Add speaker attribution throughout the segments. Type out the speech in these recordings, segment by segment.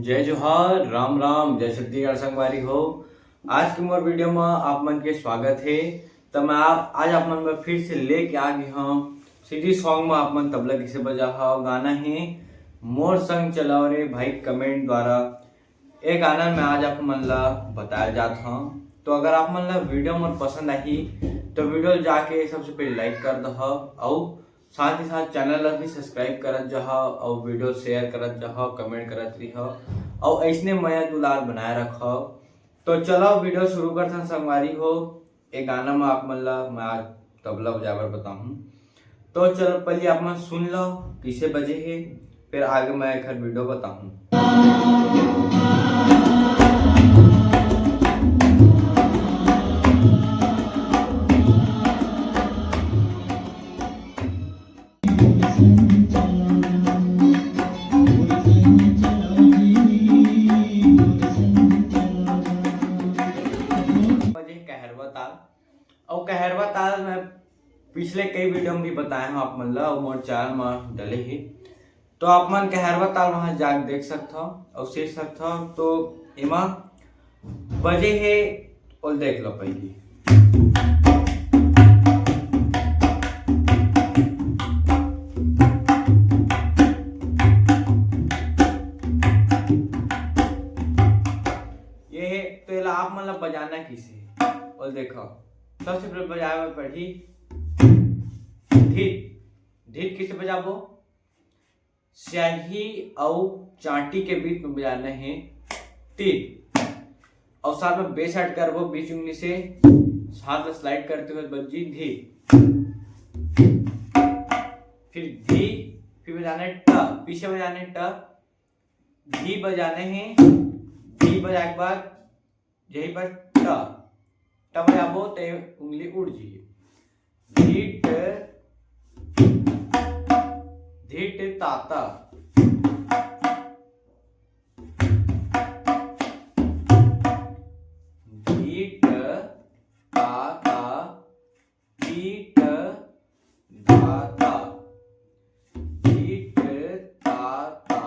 Speaker 1: जय जोहार, राम राम, जय छत्तीसगढ़ संगवारी हो। आज की मोर वीडियो में आप मन के स्वागत है। तो मैं आज आप मन में फिर से लेके आ गई हूँ सीधी सॉन्ग में आप मन तबला किसे बजा हो गाना है मोर संग चलाओ रे भाई कमेंट द्वारा। ये गाना में आज आप मन ला बताया जाता हूँ। तो अगर आप मन ला वीडियो मन पसंद आई तो वीडियो जाके सबसे पहले लाइक कर दो और साथ ही साथ चैनल भी सब्सक्राइब करत जाओ और वीडियो शेयर करत जाओ, कमेंट करत रहो और ऐसने मैं दुलार बनाए रखो। तो चलो वीडियो शुरू करते संगवारी हो। एक गाना में आप मन ला मैं आज तबला बजावर बताऊँ। तो चलो पहले आप मन सुन लो किसे बजे है, फिर आगे मैं एक वीडियो बताऊँ। और कहरवा ताल मैं पिछले कई वीडियो में भी बताया हूँ आप मन ला और मोर चैनल में डले ही। तो आप मन कहरवा ताल वहां जाके देख सकते हो और सीख सकते हो। तो एमा बजे है और देख लो पहले। ये है तो आप मन ला बजाना किसे और देखो। सबसे पहले बजावे पड़ी ढीठ। ढीठ किसे बजाबो? स्याही और चाटी के बीच में बजाना है टीट और साथ में बेस ऐड करबो बीच उंगली से हाथ में स्लाइड करते हुए बजी धी। फिर धी, फिर बजाना है ट, पीछे बजाना है ट, धी बजाने हैं। धी बजाने के बाद यही पर ट बजाबो तो उंगली उड़ जाइए। धीट धीट ताता। धीट ताता धीट धाता। धीट ताता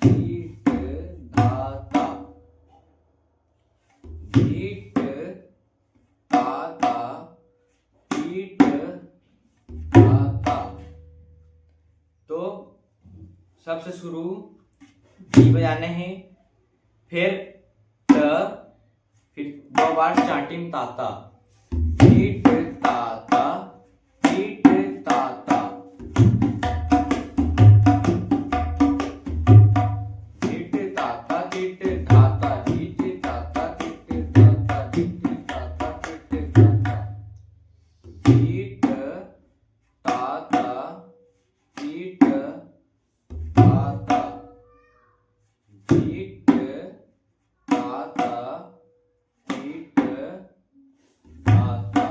Speaker 1: धीट धाता। धीट तो सबसे शुरू धी बजाने हैं, फिर त, फिर दो बार चाटिंग ताता। ढीठ ताता ढीठ ताता। ढीठ ताता ढीठ धाता। ढीठ ताता ढीठ धाता। ढीठ ताता ढीठ धाता। ढीठ ताता ढीठ धाता। ढीठ ताता ढीठ धाता।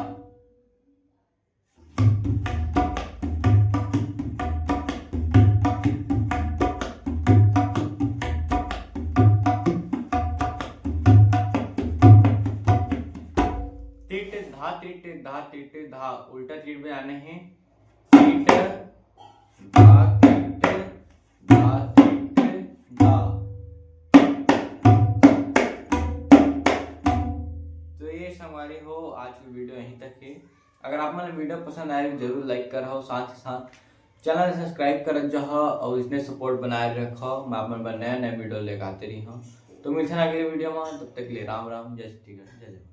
Speaker 1: टिट धा टिट धा टिट धा उल्टा टिट बजाने हैं। टिट धा टिट धा टिट धा। तो ये संगवारी हो आज की वीडियो यहीं तक है। अगर आप मन वीडियो पसंद आए तो जरूर लाइक करो, साथ ही साथ चैनल सब्सक्राइब कर जाओ और इसने सपोर्ट बनाए रखो। मैं आप मन नया नया वीडियो लेकर आते रही हूँ। तो मिलते हैं अगले वीडियो में, तब तक के लिए राम राम, जय श्री कृष्ण, जय जय।